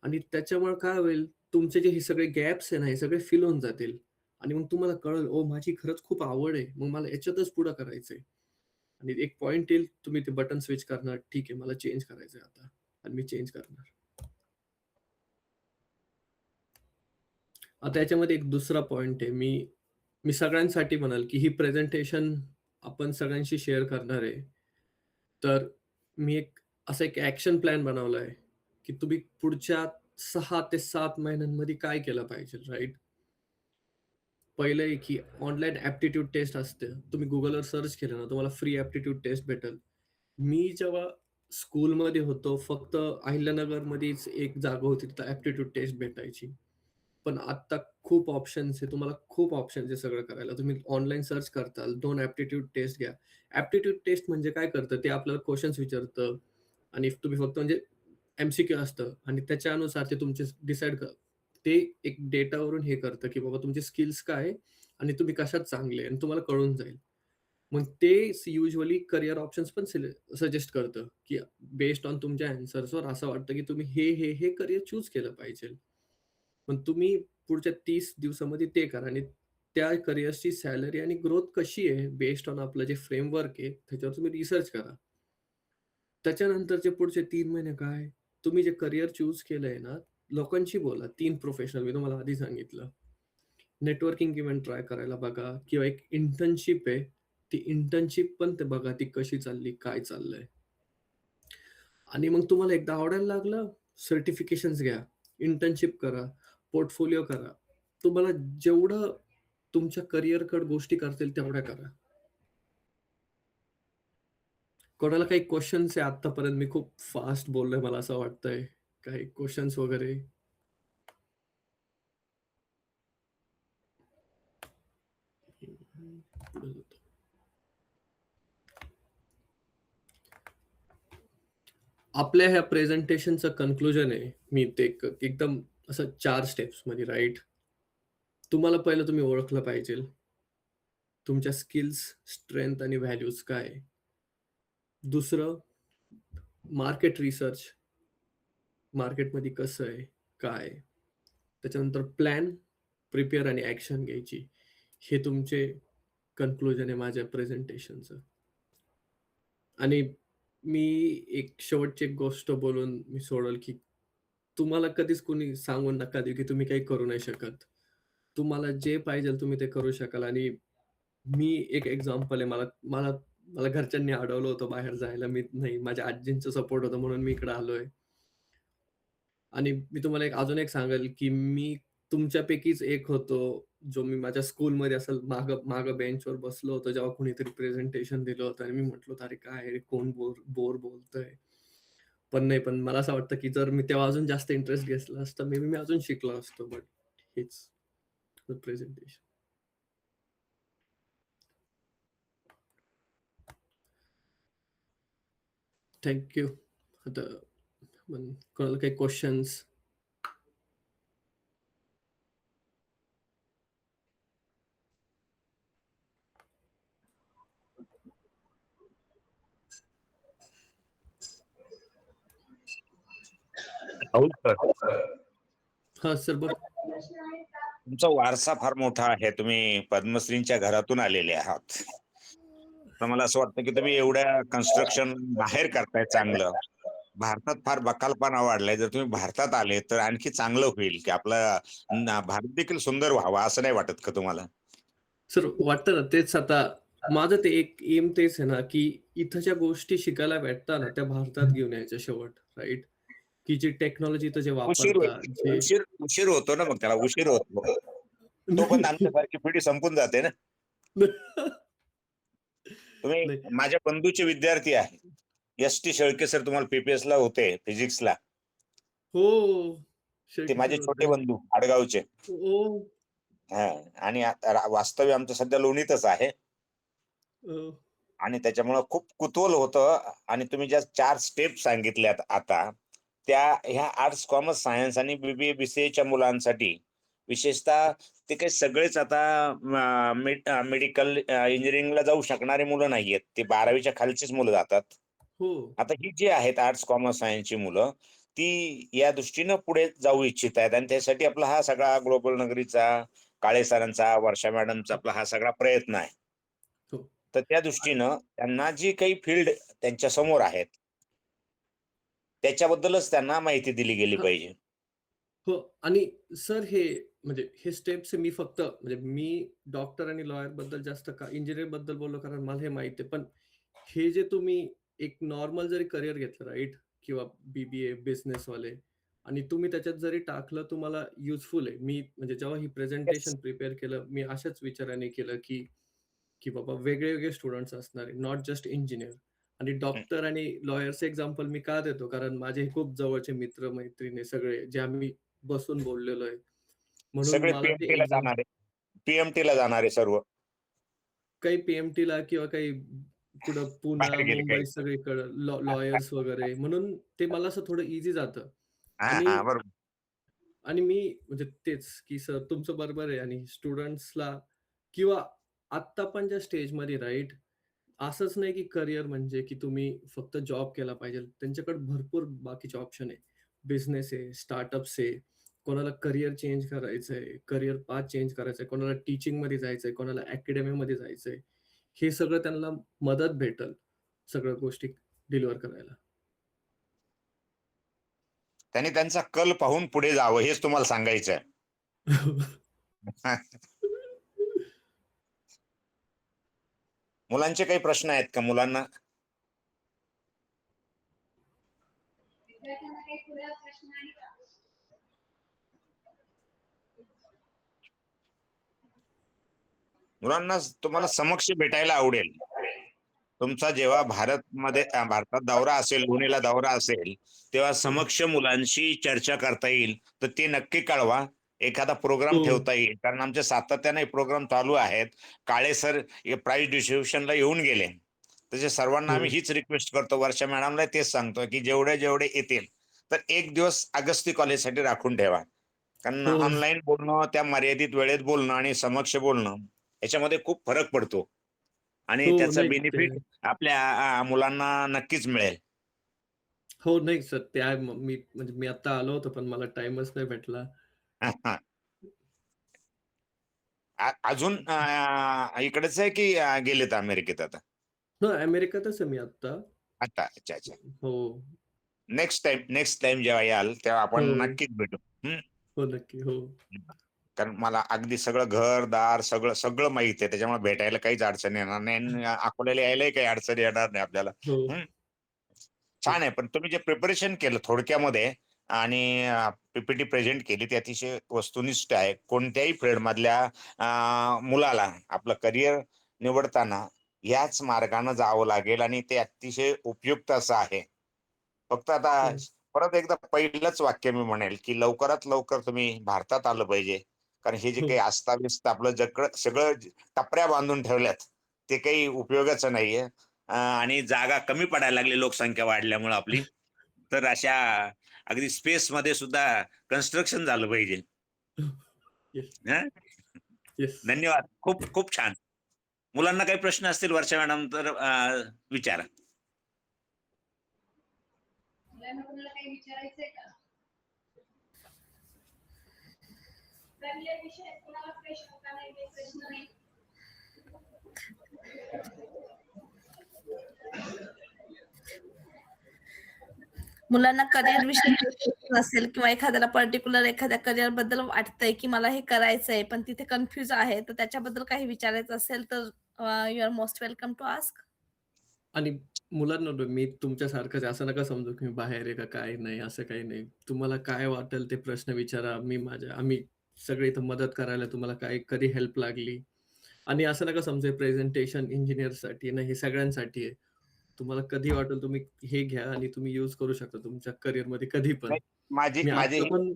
S3: आणि त्याच्यामुळे काय होईल, तुमचे जे हे सगळे गॅप्स आहे ना, हे सगळे फिल होऊन जातील आणि मग तुम्हाला कळेल, "ओह! माझी खरंच खूप आवड आहे. मग मला याच्यातच पुढं करायचंय." आणि एक पॉइंट येईल, तुम्ही ते बटन स्विच करणार, "ठीक आहे, मला चेंज करायचंय आता." आणि मी चेंज करणार. आता याच्यामध्ये एक दुसरा पॉइंट आहे. मी मी सगळ्यांसाठी म्हणाल, की ही प्रेझेंटेशन आपण सगळ्यांशी शेअर करणार आहे. तर मी असा एक ॲक्शन प्लॅन बनवला आहे, की तुम्ही पुढच्या 6 ते 7 महिन्यांमध्ये काय केलं पाहिजे, राइट? पहिलं आहे, की ऑनलाईन ॲप्टिट्यूड टेस्ट असते. तुम्ही Googleवर सर्च केलं ना, तुम्हाला फ्री ॲप्टिट्यूड टेस्ट भेटेल. मी जेव्हा स्कूलमध्ये होतो, फक्त अहिल्यानगरमध्येच एक जागा होती, तिथं ॲप्टिट्यूड टेस्ट भेटायची. पण आता खूप ऑप्शन्स आहे. तुम्हाला खूप ऑप्शन्स आहे सगळं करायला. तुम्ही ऑनलाईन सर्च करताल, 2 ॲप्टिट्यूड टेस्ट घ्या. ॲप्टिट्यूड टेस्ट म्हणजे काय करतं, ते आपल्याला क्वेशन्स विचारतं आणि तुम्ही फक्त म्हणजे एम-सी-क्यू असतं आणि त्याच्यानुसार ते तुमचे डिसाईड ते एक डेटावरून हे करतं, की बाबा तुमचे स्किल्स काय आहे आणि तुम्ही कशात चांगले आहे आणि तुम्हाला कळून जाईल. मग ते युजुअली करियर ऑप्शन्स पण सजेस्ट करतं, की बेस्ड ऑन तुमच्या ॲन्सर्सवर असं वाटतं, की तुम्ही हे करियर चूज केलं पाहिजे. पण तुम्ही पुढच्या 30 दिवसामध्ये ते करा आणि त्या करियर्सची सॅलरी आणि ग्रोथ कशी आहे बेस्ड ऑन आपलं जे फ्रेमवर्क आहे, त्याच्यावर तुम्ही रिसर्च करा. त्याच्यानंतरचे पुढचे 3 महिने काय? तुम्ही जे करियर चूज केलंय ना, लोकांशी बोला. 3 प्रोफेशनल मी तुम्हाला आधी सांगितलं. नेटवर्किंग इव्हेंट ट्राय करायला बघा किंवा एक इंटर्नशिप आहे. ती इंटर्नशिप पण ते बघा ती कशी चालली, काय चाललंय. आणि मग तुम्हाला एकदा आवडायला लागलं, सर्टिफिकेशन्स घ्या, इंटर्नशिप करा, पोर्टफोलिओ करा. तुम्हाला जेवढं तुमच्या करिअरकडे गोष्टी करतील तेवढ्या करा. कोणाला काही क्वेशन्स आहे आत्तापर्यंत मी खूप फास्ट बोललोय मला असं वाटतंय. काही क्वेशन्स वगैरे? पुढे जातो. आपल्या ह्या प्रेझेंटेशनचं कन्क्लुजन आहे. मी ते एकदम असं 4 स्टेप्समध्ये राइट. तुम्हाला पहिलं तुम्ही ओळखलं पाहिजे. तुमच्या स्किल्स, स्ट्रेंथ आणि व्हॅल्यूज काय आहे? दुसरं मार्केट रिसर्च. मार्केटमध्ये कसं आहे? काय आहे? त्याच्यानंतर प्लॅन, प्रिपेअर आणि ॲक्शन घ्यायची. हे तुमचे कन्क्लुजन आहे माझ्या प्रेझेंटेशनचं. आणि मी एक शेवटची एक गोष्ट बोलून मी सोडेल, की तुम्हाला कधीच कोणी सांगून नका देऊ, की तुम्ही काही करू नाही शकत. तुम्हाला जे पाहिजे तुम्ही ते करू शकाल आणि मी एक एक्झाम्पल आहे. मला मला मला घरच्यांनी अडवलं होतं बाहेर जायला. मी नाही, माझ्या आजींचा सपोर्ट होता म्हणून मी इकडे आलोय. आणि मी तुम्हाला अजून एक सांगेल, की मी तुमच्यापैकीच एक होतो, जो मी माझ्या स्कूलमध्ये असं मागं बेंचवर बसलो होतो, जेव्हा कुणीतरी प्रेझेंटेशन दिलं होतं आणि मी म्हटलं होतं, "अरे काय रे, कोण बोर बोलतंय?" पण नाही, पण मला असं वाटतं, की जर मी तेव्हा अजून जास्त इंटरेस्ट घेतला असता, मे बी मी अजून शिकलो असतो. बट हेच प्रेझेंटेशन. Thank you. आता कोणाला काही क्वेश्चन्स?
S4: राहुल सर,
S3: हा सर, बोल.
S4: तुमचा वारसा फार मोठा आहे. तुम्ही पद्मश्रींच्या घरातून आलेले आहात. तर मला असं वाटतं की तुम्ही एवढ्या कन्स्ट्रक्शन बाहेर करताय चांगलं. भारतात फार बकालपणा वाढलाय. जर तुम्ही भारतात आले तर आणखी चांगलं होईल, की आपला भारत देखील सुंदर व्हावा, असं नाही वाटत का तुम्हाला?
S3: सर वाटतं ना, तेच आता माझं ते एक एम तेच आहे ना, की इथं ज्या गोष्टी शिकायला भेटतात ना, त्या भारतात घेऊन यायच्या शेवट, राईट? की जी टेक्नॉलॉजी इथं जे
S4: उशीर
S3: वापरतात, जे
S4: उशीर उशीर होतो ना, मग त्याला उशीर होतो. तो पण आमच्यासारखी पिढी संपून जाते ना. तुम्ही
S3: नाही.
S4: माझ्या बंधूचे विद्यार्थी आहे. एस.टी. शेळके सर तुम्हाला पीपीएस ला होते फिजिक्सला.
S3: हो.
S4: ते
S3: शेळके
S4: माझे
S3: सर
S4: छोटे
S3: होते.
S4: बंधू आडगावचे.
S3: हो.
S4: हा. आणि वास्तव्य आमचं सध्या लोणीतच आहे. आणि त्याच्यामुळं खूप कुतूहल होतं. आणि तुम्ही ज्या 4 स्टेप सांगितल्यात आता, त्या ह्या आर्ट्स, कॉमर्स, सायन्स आणि बीबीए, बीसीएच्या मुलांसाठी विशेषतः ते काही सगळेच आता मेडिकल इंजिनिअरिंगला जाऊ शकणारे मुलं नाहीयेत. ते 12वीच्या खालचीच मुलं जातात.
S3: हो.
S4: आता ही जी आहेत आर्ट्स, कॉमर्स, सायन्सची मुलं, ती या दृष्टीनं पुढे जाऊ इच्छित आहेत आणि त्यासाठी आपला हा सगळा ग्लोबल नगरीचा, काळे सरांचा, वर्षा मॅडमचा आपला हा सगळा प्रयत्न आहे.
S3: हो.
S4: तर त्या दृष्टीनं त्यांना जी काही फील्ड त्यांच्या समोर आहेत, त्याच्याबद्दलच त्यांना माहिती दिली गेली
S3: हां.
S4: पाहिजे.
S3: हो. आणि सर हे म्हणजे हे स्टेप्स मी फक्त म्हणजे मी डॉक्टर आणि लॉयर बद्दल जास्त का इंजिनिअर बद्दल बोललो कारण मला हे माहिती आहे. पण हे जे तुम्ही एक नॉर्मल जरी करियर घेतलं, राईट? किंवा बीबीए, बिझनेस वाले आणि तुम्ही त्याच्यात जरी टाकलं तुम्हाला युजफुल आहे. मी म्हणजे जेव्हा ही
S4: Yes.
S3: प्रेझेंटेशन प्रिपेअर केलं, मी अशाच विचाराने केलं, की बाबा वेगळे-वेगळे स्टुडंट्स असणार आहे, नॉट जस्ट इंजिनिअर. आणि
S4: हं.
S3: डॉक्टर आणि लॉयरचं एक्झाम्पल मी का देतो? कारण माझे खूप जवळचे मित्र-मैत्रिणी सगळे जे आम्ही बसून बोललेलो आहे. म्हणून
S4: सगळे
S3: मला ते
S4: पीएमटीला
S3: एक्झाम
S4: जाणारे, पीएमटीला जाणारे सर्व
S3: काही पी-एम-टीला किंवा काही कुठं पुणा,
S4: बाहेर गेले काही.
S3: मुंबई सगळीकडं लॉयर्स वगैरे म्हणून ते मला असं थोडं ईझी जातं.
S4: हा
S3: आणि
S4: हा, बरोबर.
S3: आणि मी म्हणजे तेच, की सर तुमचं बरोबर आहे आणि स्टुडंट्सला किंवा आत्ता पण ज्या स्टेजमध्ये राईट, असंच नाही की करियर म्हणजे की तुम्ही फक्त जॉब केला पाहिजे. त्यांच्याकडे भरपूर बाकीचे ऑप्शन आहे. बिझनेस आहे, स्टार्टअप्स आहे. कोणाला करियर चेंज करायचंय, करियर पाथ चेंज करायचंय, कोणाला टीचिंगमध्ये जायचंय, कोणाला अकॅडमीमध्ये जायचंय. हे सगळं त्यांना मदत भेटेल, सगळ्या गोष्टी डिलिव्हर करायला.
S4: त्यांनी त्यांचा कल पाहून पुढे जावं, हेच तुम्हाला सांगायचं आहे. मुलांचे काही प्रश्न आहेत का मुलांना?
S1: विद्यार्थ्यांना काही पुढे प्रश्न आहे का?
S4: मुलांना तुम्हाला समक्ष भेटायला आवडेल. तुमचा जेव्हा भारतात दौरा असेल, लोणीला दौरा असेल, तेव्हा
S3: हो,
S4: समक्ष मुलांशी चर्चा करता येईल. तर ते नक्की कळवा. एखादा प्रोग्राम
S3: हो,
S4: ठेवता येईल, कारण आमच्या सातत्याने प्रोग्राम चालू आहेत. काळे सर प्राइज डिस्ट्रीब्युशनला येऊन गेले. तसे सर्वांना
S3: हो,
S4: आम्ही हीच रिक्वेस्ट करतो, वर्षा मॅडमला तेच सांगतो, की जेवढे जेवढे येतील तर एक दिवस अगस्ती कॉलेजसाठी राखून ठेवा. कारण
S3: हो,
S4: ऑनलाईन बोलणं, त्या मर्यादित वेळेत बोलणं आणि समक्ष बोलणं याच्यामध्ये खूप फरक पडतो आणि
S3: हो.
S4: त्याचा
S3: नाही ते
S4: बेनिफिट आपल्या मुलांना नक्कीच मिळेल.
S3: हो, नाही सर ते आहे. मी म्हणजे मी आता आलो होतो, पण मला टाईमच नाही भेटला.
S4: अजून इकडेच आहे की गेलेत अमेरिकेत आता?
S3: हो, अमेरिकेतच आहे मी आत्ता.
S4: आता अच्छा अच्छा.
S3: हो,
S4: नेक्स्ट टाइम जेव्हा याल तेव्हा आपण
S3: हो,
S4: नक्कीच भेटू. हम्म.
S3: हो, नक्की. हो.
S4: कारण मला अगदी सगळं घरदार सगळं सगळं माहित आहे, त्याच्यामुळे भेटायला काहीच अडचण येणार नाही आणि अकोल्याला यायलाही काही अडचण येणार नाही आपल्याला.
S3: हो,
S4: हम्म.
S3: हो.
S4: छान आहे. पण तुम्ही जे प्रिपरेशन केलं थोडक्यामध्ये, आणि पीपीटी प्रेझेंट केली ती अतिशय वस्तुनिष्ठ आहे. कोणत्याही फील्डमधल्या मुलाला आपलं करिअर निवडताना याच मार्गाने जावं लागेल आणि ते अतिशय उपयुक्त असं आहे. फक्त आता
S3: हम्म.
S4: परत एकदा पहिलंच वाक्य मी म्हणेल की लवकरात लवकर तुम्ही भारतात आलं पाहिजे. कारण हे जे काही अस्ताव्यस्त आपलं सगळं टपऱ्या बांधून ठेवल्यात ते काही उपयोगाचं नाहीये. आणि जागा कमी पडायला लागली लोकसंख्या वाढल्यामुळे आपली. तर अशा अगदी स्पेस मध्ये सुद्धा कन्स्ट्रक्शन झालं पाहिजे.
S3: Yes,
S4: हं?
S3: yes.
S4: धन्यवाद. खूप खूप छान. मुलांना काही प्रश्न असतील वर्षा मॅडम तर विचारा.
S1: मुलांना कोणाला काही विचारायचंय का? करिअर विषय कोणाला काही शंका नाही, काही प्रश्न नाही?
S2: मुलांना करिअर विषयी प्रश्न असेल किंवा एखाद्याला पर्टिक्युलर एखाद्या करिअर बद्दल वाटतंय की मला हे करायचंय पण तिथे कन्फ्युज आहे, तर त्याच्याबद्दल काही विचारायचं असेल तर you are most welcome to ask.
S3: आणि मुलांना मी तुमच्यासारखंच आहे, असं नका समजू की मी बाहेर आहे का काय नाही, असं काही नाही. तुम्हाला काय वाटेल ते प्रश्न विचारा. आम्ही सगळे इथं मदत करायला, तुम्हाला काय कधी हेल्प लागली. आणि असं नका समजू प्रेझेंटेशन इंजिनियरसाठी नाही, हे सगळ्यांसाठी आहे. तुम्हाला कधी वाटेल तुम्ही हे घ्या आणि तुम्ही यूज करू शकता तुमच्या करिअरमध्ये कधी पण.
S4: नाही, माझी
S3: मी
S4: माझी
S3: आता पण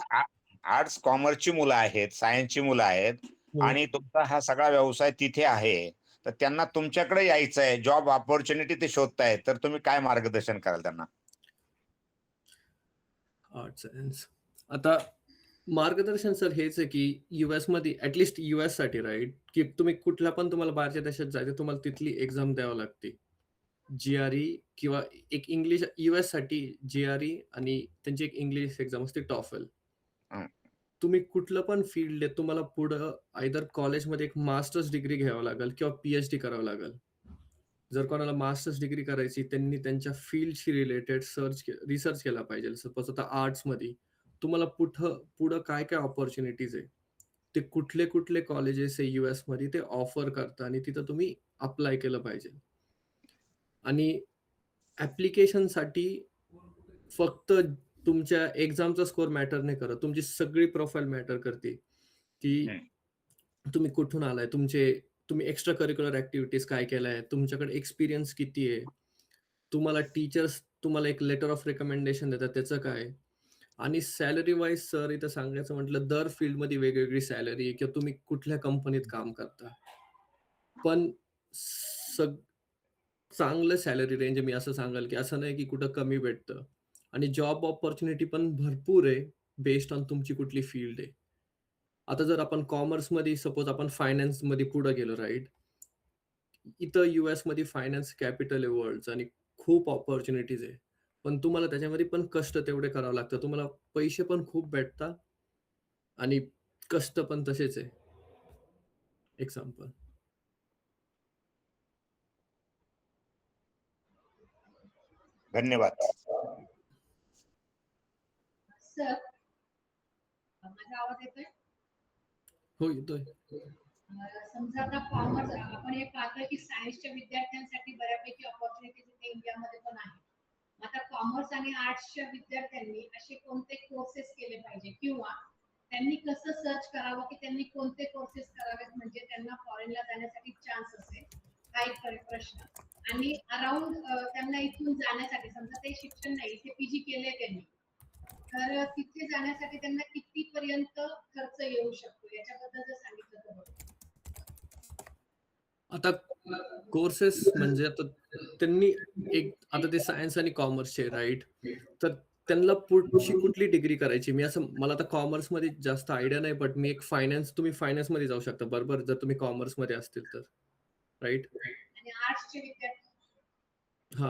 S4: आर्ट्स कॉमर्सची मुलं आहेत, सायन्सची मुलं आहेत
S3: हो,
S4: आणि तुमचा हा सगळा व्यवसाय तिथे आहे. तर त्यांना तुमच्याकडे यायचं आहे, जॉब ऑपॉर्च्युनिटी ते शोधतायत, तर तुम्ही काय मार्गदर्शन कराल त्यांना?
S3: Art science. आता मार्गदर्शन सर हेच आहे की US मध्ये ऍटलिस्ट US साठी राईट, की तुम्ही कुठल्या पण तुम्हाला बाहेरच्या देशात जायचं तुम्हाला तिथली एक्झाम द्यावी लागते. GRE किंवा एक इंग्लिश US साठी GRE आणि त्यांची एक इंग्लिश एक्झाम असते TOEFL.
S4: हं.
S3: तुम्ही कुठलं पण फील्ड आहे तुम्हाला पुढं आयदर कॉलेजमध्ये एक मास्टर्स डिग्री घ्यावं लागेल किंवा PhD करावं लागेल. जर कोणाला मास्टर्स डिग्री करायची त्यांनी त्यांच्या फील्डशी रिलेटेड रिसर्च केला पाहिजे. सपोज आता आर्ट्समध्ये तुम्हाला पुढं काय काय ऑपॉर्च्युनिटीज आहे, ते कुठले कुठले कॉलेजेस आहे US मध्ये ते ऑफर करतात आणि तिथं तुम्ही अप्लाय केलं पाहिजे. आणि ऍप्लिकेशनसाठी फक्त तुमच्या एक्झामचा स्कोर मॅटर नाही करत, तुमची सगळी प्रोफाईल मॅटर करते की
S4: हं.
S3: तुम्ही कुठून आलाय, तुम्ही एक्स्ट्रा करिक्युलर ऍक्टिव्हिटीज काय केलाय, तुमच्याकडे एक्सपिरियन्स किती आहे, तुम्हाला टीचर्स तुम्हाला एक लेटर ऑफ रेकमेंडेशन देतात त्याचं काय. आणि सॅलरी वाईज सर इथं सांगायचं म्हटलं दर फील्डमध्ये वेगवेगळी सॅलरी किंवा तुम्ही कुठल्या कंपनीत काम करता, पण चांगलं सॅलरी रेंज मी असं सांगाल की असं नाही की कुठं कमी भेटतं. आणि जॉब ऑपॉर्च्युनिटी पण भरपूर आहे बेस्ड ऑन तुमची कुठली फील्ड आहे. आता जर आपण कॉमर्समध्ये सपोज आपण फायनान्समध्ये पुढे गेलो राईट, इथं US मध्ये फायनान्स कॅपिटल आहे वर्ल्ड आणि खूप ऑपॉर्च्युनिटीज आहे. पण तुम्हाला त्याच्यामध्ये पण कष्ट तेवढे करावं लागतं. तुम्हाला पैसे पण खूप भेटतात आणि कष्ट पण तसेच आहे. एक्झाम्पल.
S4: धन्यवाद.
S1: सर, माझा आवाज येतोय?
S3: हो, येतोय.
S1: समजा आता कॉमर्स आपण हे पाहतोय की सायन्सच्या विद्यार्थ्यांसाठी बऱ्यापैकी ऑपॉर्च्युनिटीज इथे इंडियामध्ये पण आहे. आता कॉमर्स आणि आर्ट्सच्या विद्यार्थ्यांनी असे कोणते कोर्सेस केले पाहिजे किंवा त्यांनी कसं सर्च करावं की त्यांनी कोणते कोर्सेस करावेत म्हणजे त्यांना फॉरेनला जाण्यासाठी चान्स असेल, हा एक प्रश्न. आणि अराउंड त्यांना इथून जाण्यासाठी समजा ते शिक्षण नाही, इथे PG केले त्यांनी, तर तिथे जाण्यासाठी त्यांना कितीपर्यंत खर्च येऊ शकतो याच्याबद्दल जर सांगितलं तर बरं.
S3: आता कोर्सेस म्हणजे आता त्यांनी आता ते सायन्स आणि कॉमर्सचे राईट, तर त्यांना पुढची कुठली डिग्री करायची, मला आता कॉमर्समध्ये जास्त आयडिया नाही, बट मी तुम्ही फायनान्समध्ये जाऊ शकता बरोबर जर तुम्ही कॉमर्समध्ये असतील तर राईट.
S1: आणि आर्ट्सचे विद्यार्थी
S3: हा,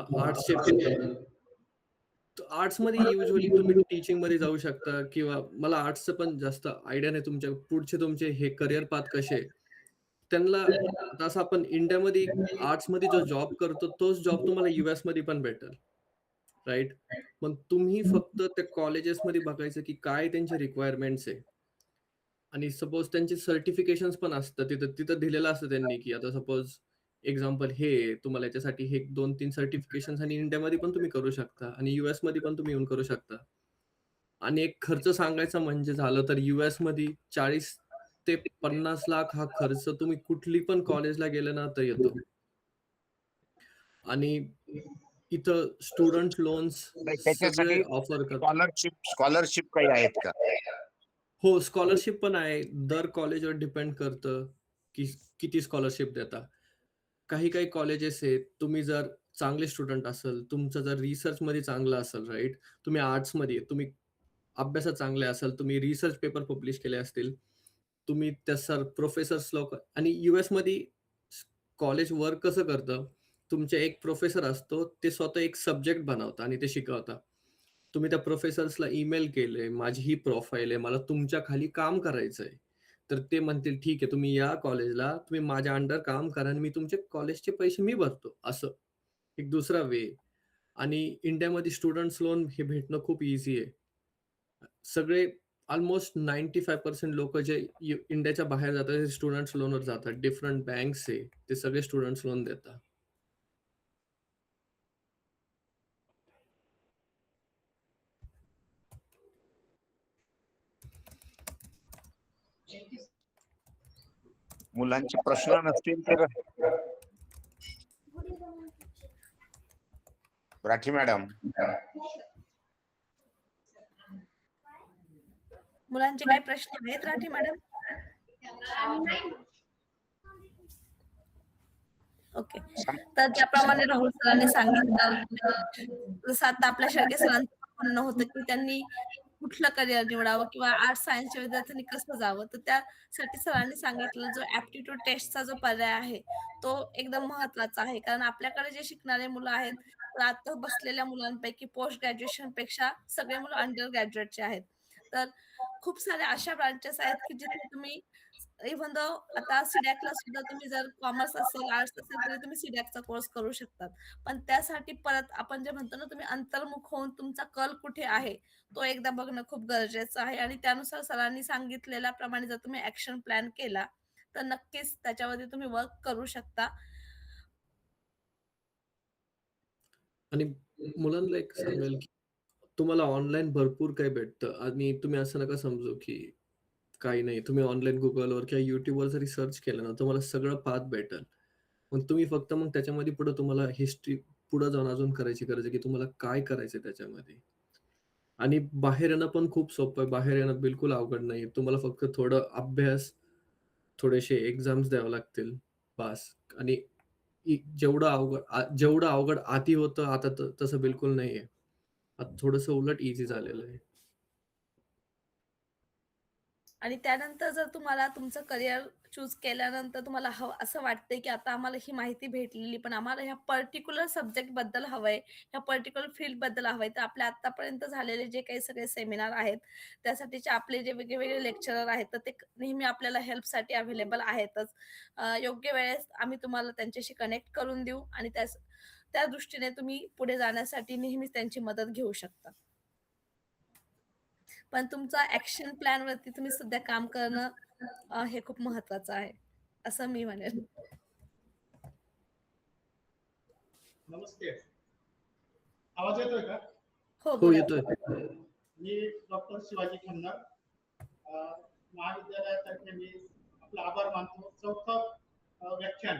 S3: आर्ट्समध्ये युजली तुम्ही टीचिंग मध्ये जाऊ शकता किंवा मला आर्ट्सचं पण जास्त आयडिया नाही, तुमचे हे करिअर पाथ कसे त्यांना. आता असं आपण इंडियामध्ये आर्ट्समध्ये जो जॉब करतो तोच जॉब तुम्हाला US मध्ये पण भेटेल राईट. मग तुम्ही फक्त त्या कॉलेजेसमध्ये बघायचं की काय त्यांचे रिक्वायरमेंट्स आहे आणि सपोज त्यांचे सर्टिफिकेशन पण असतं तिथं दिलेलं असतं त्यांनी की आता सपोज एक्झाम्पल हे तुम्हाला याच्यासाठी हे 2-3 सर्टिफिकेशन आणि इंडियामध्ये पण तुम्ही करू शकता आणि US मध्ये पण तुम्ही येऊन करू शकता. आणि एक खर्च सांगायचा म्हणजे झालं तर US मध्ये 40 ते 50 लाख हा खर्च तुम्ही कुठली पण कॉलेजला गेले ना तर येतो. आणि इथं स्टुडंट लोन्स
S4: नाही,
S3: सगळे
S4: त्याच्यासाठी
S3: ऑफर करतात.
S4: स्कॉलरशिप काही आहेत का?
S3: हो, स्कॉलरशिप पण आहे. दर कॉलेजवर डिपेंड करतं, की किती स्कॉलरशिप देता. काही-काही कॉलेजेस आहेत, तुम्ही जर चांगले स्टुडंट असाल, तुमचं जर रिसर्चमध्ये चांगलं असेल, राइट? तुम्ही आर्ट्समध्ये, तुम्ही अभ्यासात चांगले असाल, तुम्ही रिसर्च पेपर पब्लिश केले असतील, तुम्ही त्या प्रोफेसर्स लोक आणि यूएसमध्ये कॉलेज वर्क कसं करतं, तुमचे एक प्रोफेसर असतो, ते स्वतः एक सब्जेक्ट बनवतात आणि ते शिकवतात. तुम्ही त्या प्रोफेसर्सला ईमेल केले, माझी ही प्रोफाईल आहे, मला तुमच्या खाली काम करायचंय. तर ते म्हणतील, "ठीक आहे, तुम्ही या कॉलेजला, तुम्ही माझ्या अंडर काम करा आणि मी तुमचे कॉलेजचे पैसे मी भरतो." असं एक दुसरा वे. आणि इंडियामध्ये स्टुडंट्स लोन हे भेटणं खूप ईझी आहे. सगळे अल्मोस्ट 95% लोकं जे इंडियाच्या बाहेर जातात, ते स्टुडंट्स लोनवर जातात. डिफरंट बँक्स आहे, ते सगळे स्टुडंट्स लोन देतात.
S4: मुलांचे प्रश्न नसतील तर राठी मॅडम.
S2: मुलांचे काही प्रश्न आहेत राठी मॅडम? ओके. तर ज्याप्रमाणे राहुल सरांनी सांगितलं, जसं आता आपल्या शेळके सरांचं म्हणणं होतं, की त्यांनी कुठलं करिअर निवडावं किंवा आर्ट्स सायन्सच्या विद्यार्थ्यांनी कसं जावं. तर त्यासाठी सरांनी सांगितलं जो ॲप्टिट्यूड टेस्टचा जो पर्याय आहे, तो एकदम महत्त्वाचा आहे. कारण आपल्याकडे जे शिकणारे मुलं आहेत, तर आता बसलेल्या मुलांपैकी पोस्ट ग्रॅज्युएशनपेक्षा सगळे मुलं अंडर ग्रॅज्युएटचे आहेत. तर खूप साऱ्या अशा ब्रांचेस आहेत, की जिथे तुम्ही इव्हन दो आता सीडॅकला सुद्धा तुम्ही जर कॉमर्स असेल, आर्ट्स असेल तरी तुम्ही सीडॅकचा कोर्स करू शकतात. पण त्यासाठी परत आपण जे म्हणतो ना, तुम्ही अंतर्मुख होऊन तुमचा कल कुठे आहे, तो एकदा बघणं खूप गरजेचं आहे आणि त्यानुसार सरांनी सांगितलेल्याप्रमाणे जर तुम्ही ॲक्शन प्लॅन केला, तर नक्कीच त्याच्यावरती तुम्ही वर्क करू शकता.
S3: आणि मुलांना एक सांगेल, की तुम्हाला ऑनलाईन भरपूर काही भेटतं आणि तुम्ही असं नका समजू, की काही नाही. तुम्ही ऑनलाईन Googleवर किंवा YouTubeवर जरी सर्च केलं ना, तुम्हाला सगळं पाथ भेटेल. पण तुम्ही फक्त मग त्याच्यामध्ये पुढे तुम्हाला हिस्ट्री पुढे जाऊन अजून करायची गरज आहे, की तुम्हाला काय करायचंय त्याच्यामध्ये. आणि बाहेर येणं पण खूप सोपं आहे. बाहेर येणं बिलकुल अवघड नाहीये. तुम्हाला फक्त थोडं अभ्यास, थोडेसे एक्झाम्स द्यावे लागतील बास. आणि जेवढं अवघड आधी होतं, आता तसं बिलकुल नाहीये. आता थोडंसं उलट ईझी झालेलं आहे.
S2: आणि त्यानंतर जर तुम्हाला तुमचं करिअर चूज केल्यानंतर तुम्हाला हवं असं वाटतंय, की आता आम्हाला ही माहिती भेटलेली, पण आम्हाला ह्या पर्टिक्युलर सब्जेक्टबद्दल हवंय, ह्या पर्टिक्युलर फील्डबद्दल हवंय. तर आपल्या आत्तापर्यंत झालेले जे काही सगळे सेमिनार आहेत, त्यासाठीचे आपले जे वेगळे-वेगळे लेक्चरर आहेत, तर ते नेहमी आपल्याला हेल्पसाठी अवेलेबल आहेतच. योग्य वेळेस आम्ही तुम्हाला त्यांच्याशी कनेक्ट करून देऊ आणि त्या दृष्टीने तुम्ही पुढे जाण्यासाठी नेहमीच त्यांची मदत घेऊ शकता. पण तुमचा ॲक्शन प्लॅनवरती तुम्ही सध्या काम करणं हे खूप महत्वाचं आहे, असं मी म्हणेन.
S5: नमस्ते. आवाज येतोय का?
S2: हो,
S3: हो,
S2: बोला.
S3: येतोय.
S5: मी डॉक्टर शिवाजी खन्ना. अ, महाविद्यालयातर्फे मी आपला आभार मानतो. चौथं व्याख्यान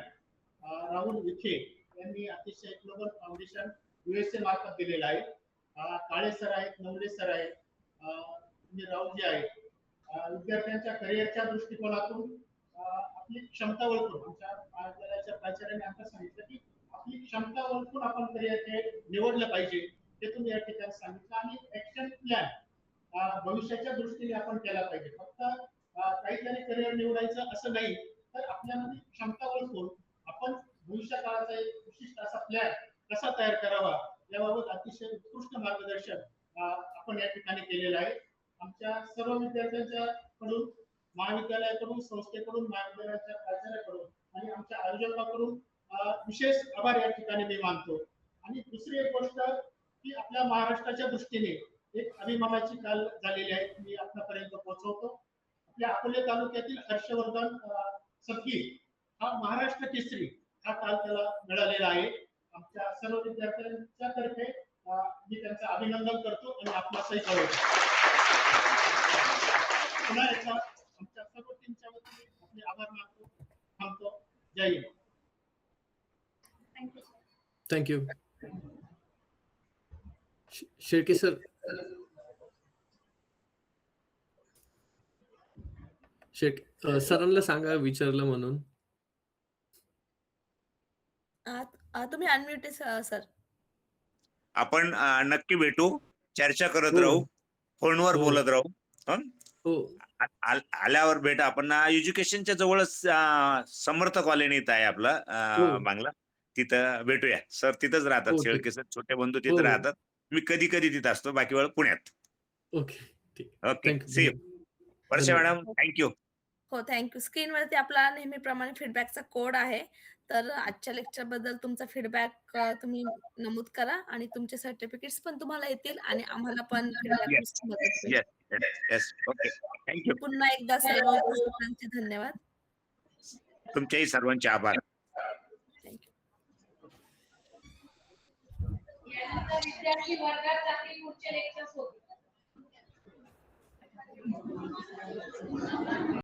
S5: राहुल विखे यांनी अतिशय ग्लोबल फाउंडेशन USA मार्फत दिलेलं आहे. काळे सर आहेत, नवले सर आहेत, मी राहुलजी आहेत. विद्यार्थ्यांच्या करिअरच्या दृष्टिकोनातून आपली क्षमता ओळखून आमच्या महाविद्यालयाच्या प्राचार्याने आम्हाला सांगितलं की आपली क्षमता ओळखून आपण करिअर हे निवडलं पाहिजे. ते तुम्ही या ठिकाणी सांगितलं आणि ऍक्शन प्लॅन भविष्याच्या दृष्टीने आपण केला पाहिजे. फक्त काहीतरी करिअर निवडायचं असं नाही, तर आपल्यामध्ये क्षमता ओळखून आपण भविष्य काळाचा एक विशिष्ट असा प्लॅन कसा तयार करावा याबाबत अतिशय उत्कृष्ट मार्गदर्शन आपण या ठिकाणी केलेलं आहे. आमच्या सर्व विद्यार्थ्यांच्या कडून, महाविद्यालयाकडून, संस्थेकडून, महाविद्यालयाच्या प्राचार्याकडून आणि आमच्या आयोजकाकडून विशेष आभार या ठिकाणी मी मानतो. आणि दुसरी एक गोष्ट की आपल्या महाराष्ट्राच्या दृष्टीने एक अभिमानाची काल झालेली आहे, मी आपल्यापर्यंत पोहोचवतो. आपल्या अकोले तालुक्यातील हर्षवर्धन सदगी हा महाराष्ट्र केसरी हा काल त्याला मिळालेला आहे. आमच्या सर्व विद्यार्थ्यांच्या तर्फे मी त्यांचं अभिनंदन करतो. मी आपणासही कळवतो. पुन्हा एकदा आमच्या सर्व टीमच्या वतीने आपले आभार मानतो. थांबतो. जय Hind.
S1: Thank you
S3: thank you. Shelke sir, सरांना सांगा विचारलं म्हणून.
S2: तुम्ही अनम्यूट सर.
S4: आपण नक्की भेटू, चर्चा करत
S3: हो.
S4: राहू, फोनवर
S3: हो.
S4: बोलत राहू. हं?
S3: हो.
S4: आल्यावर भेट. आपण एज्युकेशनच्या जवळच समर्थ कॉलनीत आहे आपला
S3: हो.
S4: बांगला, तिथं भेटूया. सर तिथंच राहतात,
S3: हो, ठीक.
S4: शेळके सर छोटे बंधू
S3: हो,
S4: तिथं
S3: हो.
S4: राहतात. मी कधी कधी तिथं असतो, बाकी वेळ पुण्यात.
S3: ओके, ठीक.
S4: Okay,
S3: thank you.
S4: See you. Varsha
S3: धन्यवाद.
S4: Madam, thank you.
S2: हो, थँक्यू. स्क्रीनवरती आपला नेहमीप्रमाणे फीडबॅकचा कोड आहे. तर आजच्या लेक्चरबद्दल तुमचा फीडबॅक तुम्ही नमूद करा आणि तुमचे सर्टिफिकेट्स पण तुम्हाला येतील आणि आम्हाला पण फीडबॅक
S4: येस
S2: मदत होईल.
S4: Yes yes. Okay, thank you.
S2: पुन्हा एकदा सर्व उपस्थितांचे धन्यवाद.
S4: तुमच्याही सर्वांचे आभार.
S2: थँक्यू.
S1: यानंतर विद्यार्थी वर्गात जातील, पुढचे लेक्चर्स होतील.